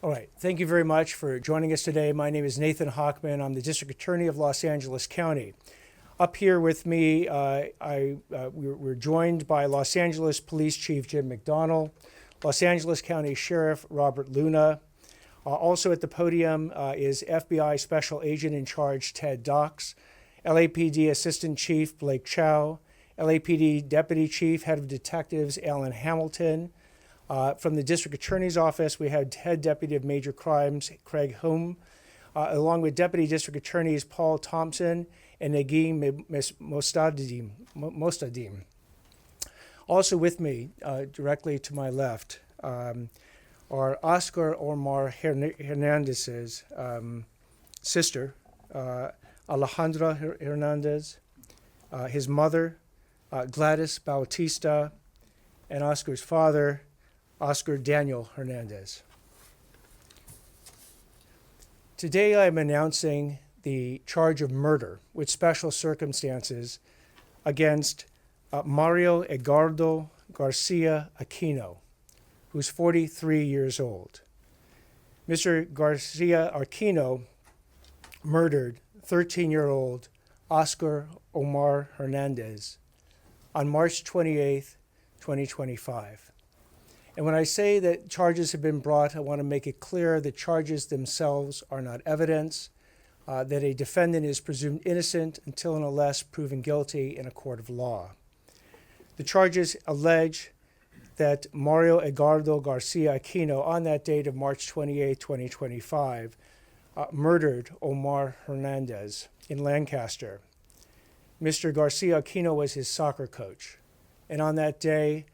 All right. Thank you very much for joining us today. My name is Nathan Hochman. I'm the District Attorney of Los Angeles County. Up here with me, we're joined by Los Angeles Police Chief Jim McDonnell, Los Angeles County Sheriff Robert Luna. Also at the podium is FBI Special Agent in Charge Ted Dox, LAPD Assistant Chief Blake Chow, LAPD Deputy Chief Head of Detectives Alan Hamilton. From the District Attorney's Office, we had Head Deputy of Major Crimes Craig Hume, along with Deputy District Attorneys Paul Thompson and Nagin Mostadim. Also with me, directly to my left, are Oscar Omar Hernandez's sister, Alejandra Hernandez, his mother, Gladys Bautista, and Oscar's father, Oscar Daniel Hernandez. Today I'm announcing the charge of murder with special circumstances against Mario Edgardo Garcia-Aquino, who's 43 years old. Mr. Garcia-Aquino murdered 13-year-old Oscar Omar Hernandez on March 28, 2025. And when I say that charges have been brought, I want to make it clear that charges themselves are not evidence, that a defendant is presumed innocent until and unless proven guilty in a court of law. The charges allege that Mario Edgardo Garcia-Aquino, on that date of March 28, 2025, murdered Omar Hernandez in Lancaster. Mr. Garcia-Aquino was his soccer coach. And on that day,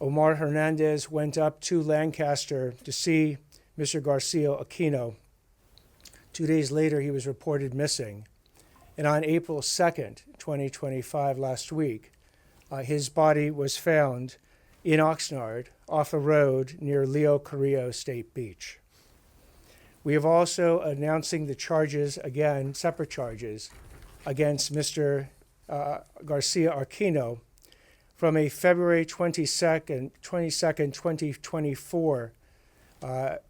Omar Hernandez went up to Lancaster to see Mr. Garcia-Aquino. 2 days later, he was reported missing. And on April 2nd, 2025, last week, his body was found in Oxnard off a road near Leo Carrillo State Beach. We have also announcing the charges, again, separate charges, against Mr. Garcia-Aquino from a February 22nd, 2024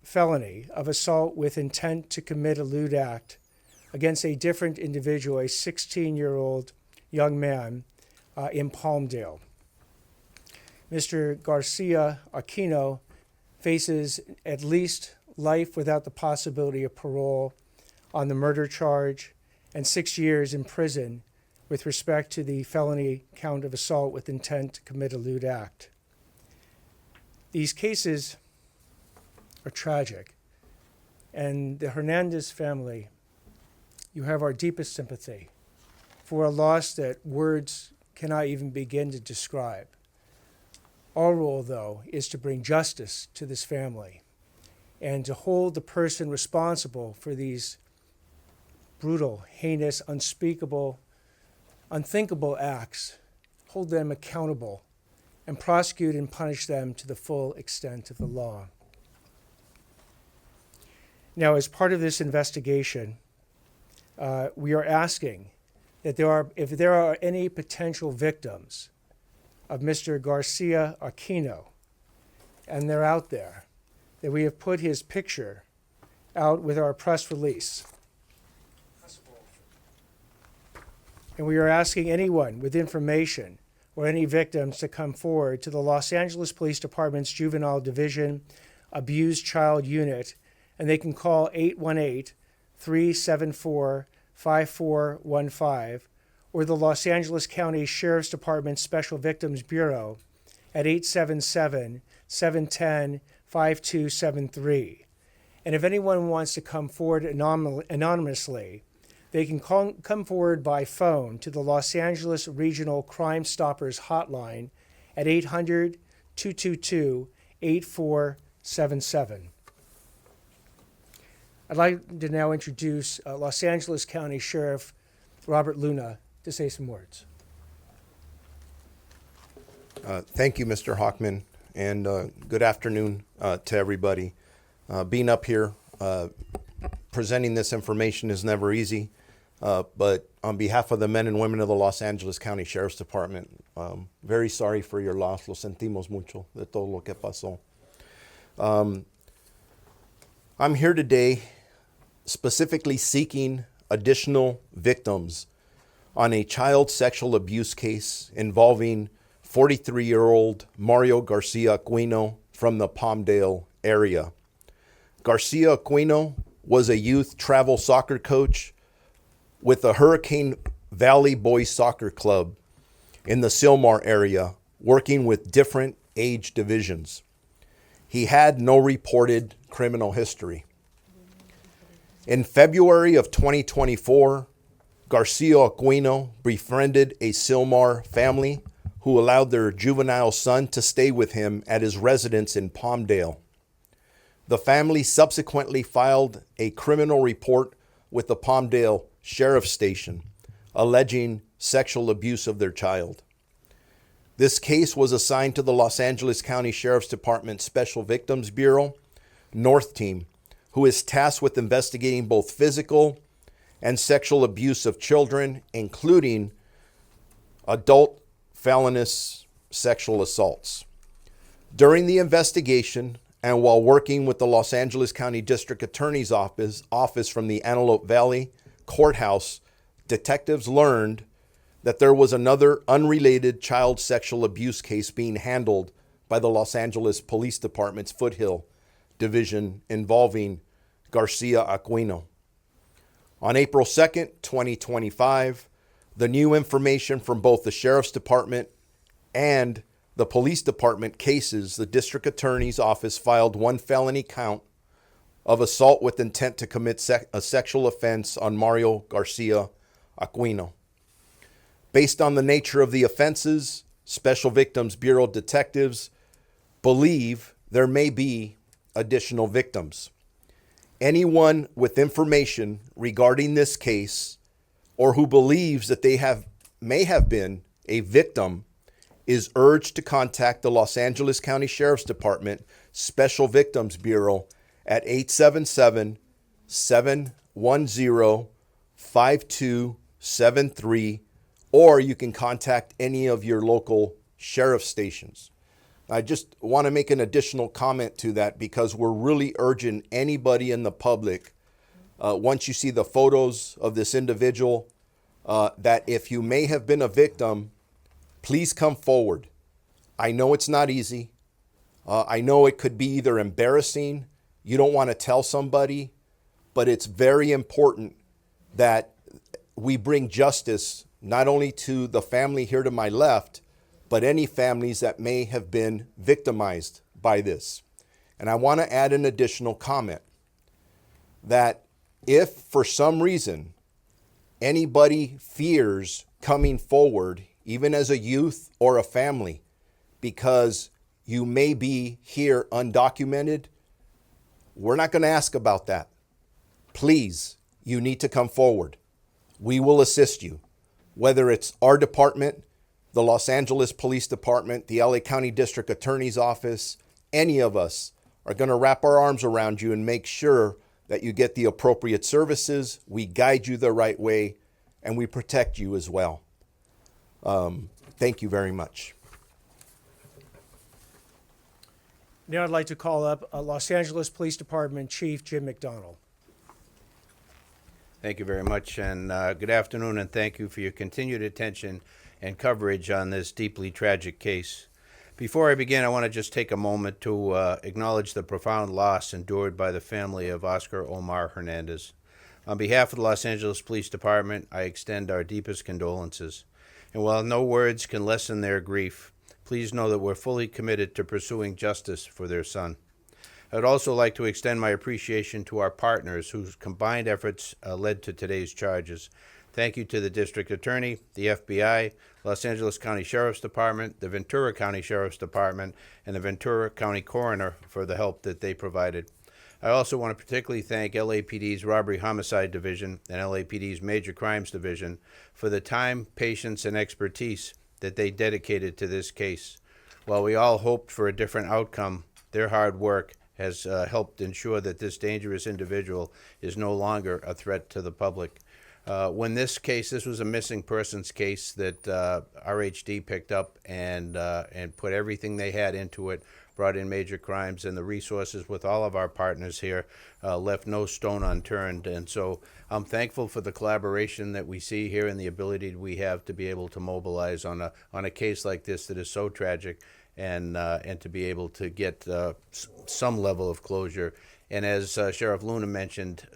felony of assault with intent to commit a lewd act against a different individual, a 16-year-old young man in Palmdale. Mr. Garcia-Aquino faces at least life without the possibility of parole on the murder charge and 6 years in prison with respect to the felony count of assault with intent to commit a lewd act. These cases are tragic, and the Hernandez family, you have our deepest sympathy for a loss that words cannot even begin to describe. Our role, though, is to bring justice to this family and to hold the person responsible for these brutal, heinous, unspeakable, unthinkable acts, hold them accountable, and prosecute and punish them to the full extent of the law. Now, as part of this investigation, we are asking that if there are any potential victims of Mr. Garcia-Aquino, and they're out there, that we have put his picture out with our press release. And we are asking anyone with information or any victims to come forward to the Los Angeles Police Department's Juvenile Division Abused Child Unit, and they can call 818-374-5415 or the Los Angeles County Sheriff's Department Special Victims Bureau at 877-710-5273. And if anyone wants to come forward anonymously, they can come forward by phone to the Los Angeles Regional Crime Stoppers Hotline at 800-222-8477. I'd like to now introduce Los Angeles County Sheriff Robert Luna to say some words. Thank you, Mr. Hochman, and good afternoon to everybody. Being up here, presenting this information is never easy, but on behalf of the men and women of the Los Angeles County Sheriff's Department, very sorry for your loss. Lo sentimos mucho de todo lo que pasó. I'm here today specifically seeking additional victims on a child sexual abuse case involving 43-year-old Mario Garcia-Aquino from the Palmdale area. Garcia-Aquino was a youth travel soccer coach with the Hurricane Valley Boys Soccer Club in the Sylmar area, working with different age divisions. He had no reported criminal history. In February of 2024, Garcia-Aquino befriended a Sylmar family who allowed their juvenile son to stay with him at his residence in Palmdale. The family subsequently filed a criminal report with the Palmdale Sheriff's Station, alleging sexual abuse of their child. This case was assigned to the Los Angeles County Sheriff's Department Special Victims Bureau North Team, who is tasked with investigating both physical and sexual abuse of children, including adult felonious sexual assaults. During the investigation, and while working with the Los Angeles County District Attorney's office from the Antelope Valley Courthouse, detectives learned that there was another unrelated child sexual abuse case being handled by the Los Angeles Police Department's Foothill Division involving Garcia-Aquino. On April 2nd, 2025, the new information from both the Sheriff's Department and the Police Department cases, the District Attorney's Office filed one felony count of assault with intent to commit a sexual offense on Mario Garcia-Aquino. Based on the nature of the offenses, Special Victims Bureau detectives believe there may be additional victims. Anyone with information regarding this case or who believes that they may have been a victim is urged to contact the Los Angeles County Sheriff's Department Special Victims Bureau at 877-710-5273, or you can contact any of your local sheriff stations. I just want to make an additional comment to that because we're really urging anybody in the public, once you see the photos of this individual, that if you may have been a victim, please come forward. I know it's not easy. I know it could be either embarrassing, you don't want to tell somebody, but it's very important that we bring justice not only to the family here to my left, but any families that may have been victimized by this. And I want to add an additional comment that if for some reason anybody fears coming forward, even as a youth or a family, because you may be here undocumented, we're not going to ask about that. Please, you need to come forward. We will assist you, whether it's our department, the Los Angeles Police Department, the LA County District Attorney's Office. Any of us are going to wrap our arms around you and make sure that you get the appropriate services, we guide you the right way, and we protect you as well. Thank you very much. Now I'd like to call up Los Angeles Police Department Chief Jim McDonald. Thank you very much, and good afternoon, and thank you for your continued attention and coverage on this deeply tragic case. Before I begin, I want to just take a moment to acknowledge the profound loss endured by the family of Oscar Omar Hernandez. On behalf of the Los Angeles Police Department, I extend our deepest condolences. And while no words can lessen their grief, please know that we're fully committed to pursuing justice for their son. I would also like to extend my appreciation to our partners whose combined efforts led to today's charges. Thank you to the District Attorney, the FBI, Los Angeles County Sheriff's Department, the Ventura County Sheriff's Department, and the Ventura County Coroner for the help that they provided. I also want to particularly thank LAPD's Robbery Homicide Division and LAPD's Major Crimes Division for the time, patience, and expertise that they dedicated to this case. While we all hoped for a different outcome, their hard work has helped ensure that this dangerous individual is no longer a threat to the public. When this was a missing persons case that RHD picked up and put everything they had into it, brought in major crimes, and the resources with all of our partners here left no stone unturned. And so I'm thankful for the collaboration that we see here and the ability we have to be able to mobilize on a case like this that is so tragic, and to be able to get some level of closure. And as Sheriff Luna mentioned,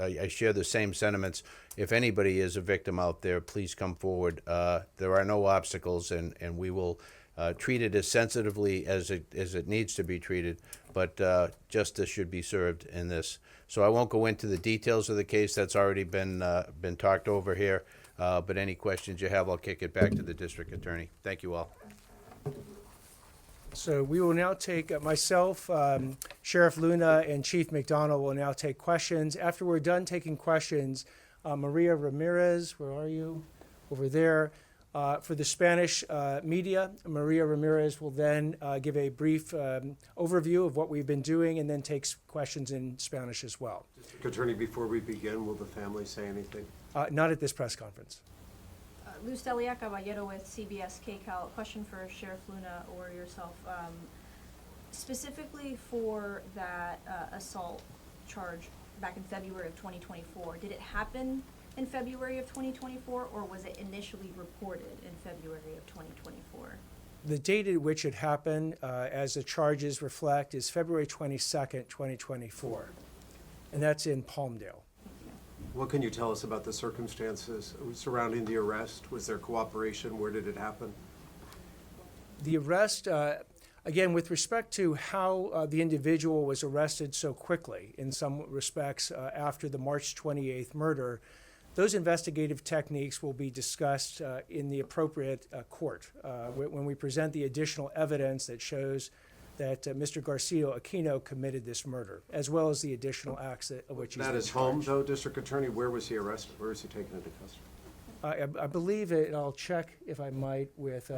I share the same sentiments. If anybody is a victim out there, please come forward. There are no obstacles, and we will treat it as sensitively as it needs to be treated, but justice should be served in this. So I won't go into the details of the case. That's already been talked over here, but any questions you have, I'll kick it back to the district attorney. Thank you all. So we will now take, myself, Sheriff Luna, and Chief McDonald will now take questions. After we're done taking questions, Maria Ramirez, where are you? Over there. For the Spanish media, Maria Ramirez will then give a brief overview of what we've been doing and then takes questions in Spanish as well. District Attorney, before we begin, will the family say anything? Not at this press conference. Luz Delia Caballero with CBS KCAL. Question for Sheriff Luna or yourself. Specifically for that assault charge back in February of 2024, did it happen in February of 2024, or was it initially reported in February of 2024? The date at which it happened, as the charges reflect, is February 22nd, 2024. And that's in Palmdale. What can you tell us about the circumstances surrounding the arrest? Was there cooperation? Where did it happen? The arrest, again, with respect to how the individual was arrested so quickly, in some respects, after the March 28th murder, those investigative techniques will be discussed in the appropriate court when we present the additional evidence that shows that Mr. Garcia-Aquino committed this murder, as well as the additional acts of which he's That been is home, charged. though, District Attorney. Where was he arrested? Where was he taken into custody? I believe it, and I'll check if I might with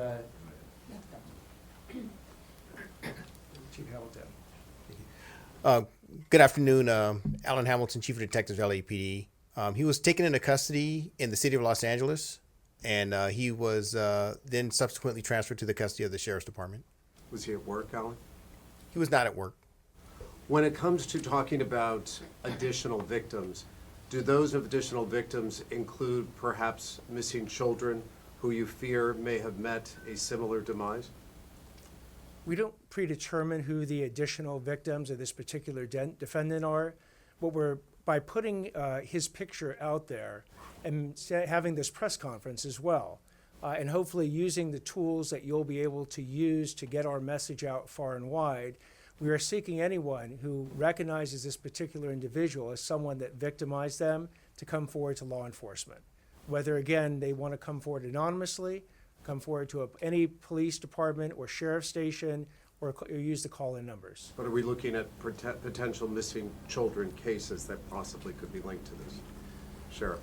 Chief Hamilton. Good afternoon, Alan Hamilton, Chief of Detectives, LAPD. He was taken into custody in the city of Los Angeles, and he was then subsequently transferred to the custody of the Sheriff's Department. Was he at work, Alan? He was not at work. When it comes to talking about additional victims, do those additional victims include perhaps missing children who you fear may have met a similar demise? We don't predetermine who the additional victims of this particular defendant are. By putting his picture out there and having this press conference as well, and hopefully using the tools that you'll be able to use to get our message out far and wide, we are seeking anyone who recognizes this particular individual as someone that victimized them to come forward to law enforcement. Whether, again, they want to come forward anonymously, come forward to any police department or sheriff's station, or use the call-in numbers. But are we looking at potential missing children cases that possibly could be linked to this? Sheriff?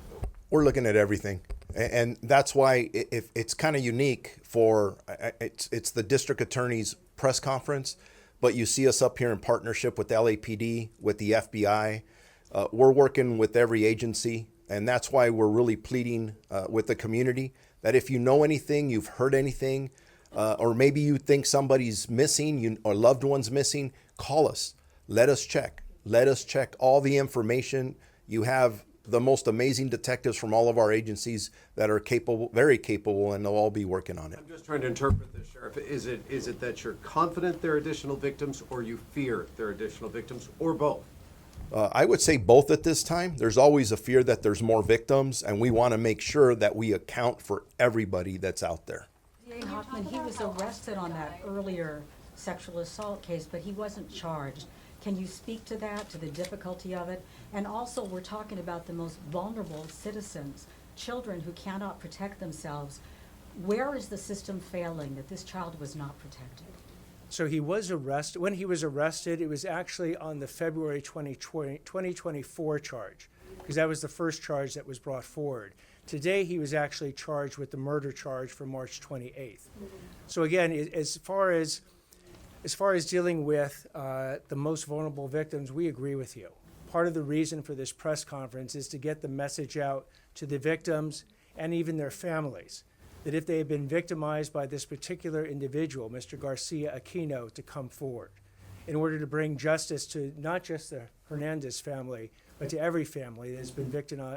We're looking at everything. And that's why if it's kind of unique for, it's the district attorney's press conference, but you see us up here in partnership with LAPD, with the FBI. We're working with every agency, and that's why we're really pleading with the community that if you know anything, you've heard anything, or maybe you think somebody's missing or loved one's missing, call us. Let us check. Let us check all the information. You have the most amazing detectives from all of our agencies that are capable, very capable, and they'll all be working on it. I'm just trying to interpret this, Sheriff. Is it that you're confident there are additional victims, or you fear there are additional victims, or both? I would say both at this time. There's always a fear that there's more victims, and we want to make sure that we account for everybody that's out there. Hoffman, he was arrested on that earlier sexual assault case, but he wasn't charged. Can you speak to that, to the difficulty of it? And also, we're talking about the most vulnerable citizens, children who cannot protect themselves. Where is the system failing that this child was not protected? So he was arrested. When he was arrested, it was actually on the February 2024 charge, because that was the first charge that was brought forward. Today, he was actually charged with the murder charge for March 28th. So again, as far as dealing with the most vulnerable victims, we agree with you. Part of the reason for this press conference is to get the message out to the victims and even their families that if they have been victimized by this particular individual, Mr. Garcia-Aquino, to come forward in order to bring justice to not just the Hernandez family, but to every family that has been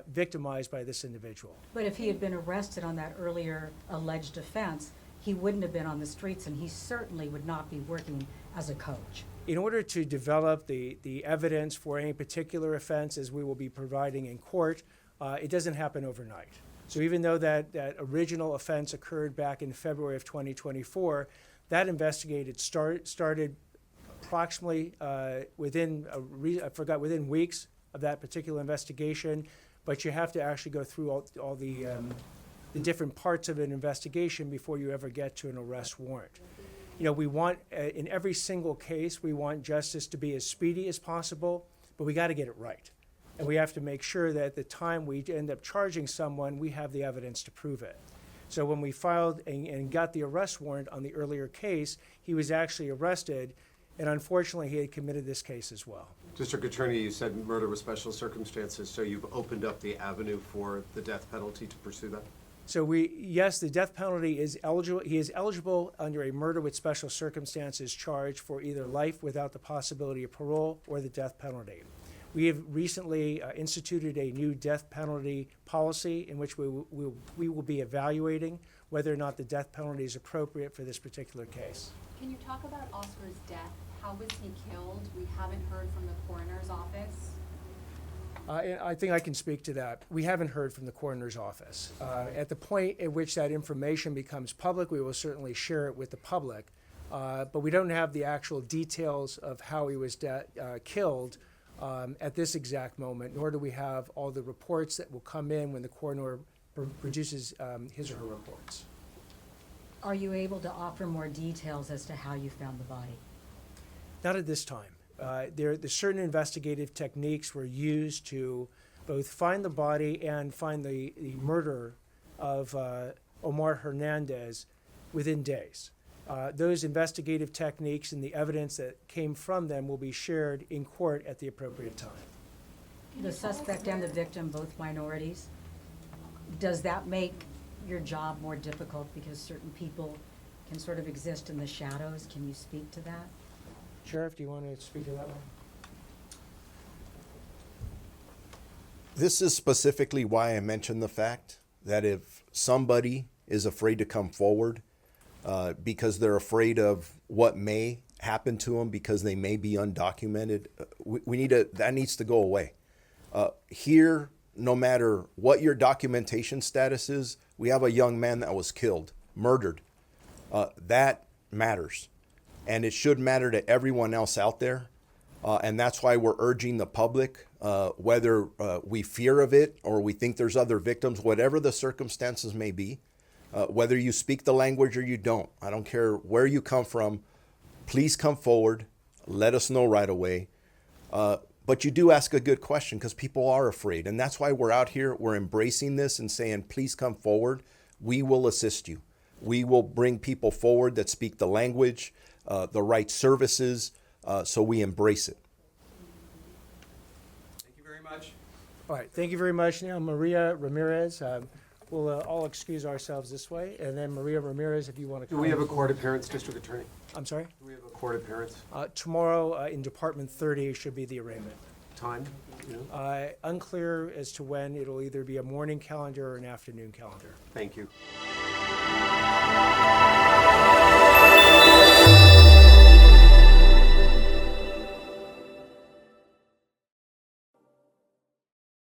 victimized by this individual. But if he had been arrested on that earlier alleged offense, he wouldn't have been on the streets, and he certainly would not be working as a coach. In order to develop the evidence for any particular offense, as we will be providing in court, it doesn't happen overnight. So even though that original offense occurred back in February of 2024, that started approximately within weeks of that particular investigation, but you have to actually go through all the different parts of an investigation before you ever get to an arrest warrant. You know, we want, in every single case, we want justice to be as speedy as possible, but we got to get it right. And we have to make sure that at the time we end up charging someone, we have the evidence to prove it. So when we filed and got the arrest warrant on the earlier case, he was actually arrested, and unfortunately, he had committed this case as well. District Attorney, you said murder with special circumstances, so you've opened up the avenue for the death penalty to pursue that? So yes, the death penalty is eligible. He is eligible under a murder with special circumstances charge for either life without the possibility of parole or the death penalty. We have recently instituted a new death penalty policy in which we will be evaluating whether or not the death penalty is appropriate for this particular case. Can you talk about Oscar's death? How was he killed? We haven't heard from the coroner's office. I think I can speak to that. We haven't heard from the coroner's office. At the point at which that information becomes public, we will certainly share it with the public. But we don't have the actual details of how he was killed at this exact moment, nor do we have all the reports that will come in when the coroner produces his or her reports. Are you able to offer more details as to how you found the body? Not at this time. The certain investigative techniques were used to both find the body and find the murder of Omar Hernandez within days. Those investigative techniques and the evidence that came from them will be shared in court at the appropriate time. The suspect and the victim, both minorities. Does that make your job more difficult because certain people can sort of exist in the shadows? Can you speak to that? Sheriff, do you want to speak to that one? This is specifically why I mentioned the fact that if somebody is afraid to come forward because they're afraid of what may happen to them because they may be undocumented, that needs to go away. Here, no matter what your documentation status is, we have a young man that was killed, murdered. That matters. And it should matter to everyone else out there. And that's why we're urging the public, whether we fear of it or we think there's other victims, whatever the circumstances may be, whether you speak the language or you don't, I don't care where you come from, please come forward, let us know right away. But you do ask a good question because people are afraid. And that's why we're out here, we're embracing this and saying, please come forward. We will assist you. We will bring people forward that speak the language, the right services, so we embrace it. Thank you very much. All right, thank you very much. Now, Maria Ramirez, we'll all excuse ourselves this way. And then Maria Ramirez, if you want to Do we have a court appearance, District Attorney? I'm sorry? Do we have a court appearance? Tomorrow in Department 30 should be the arraignment. Time? You know? Unclear as to when. It'll either be a morning calendar or an afternoon calendar. Thank you.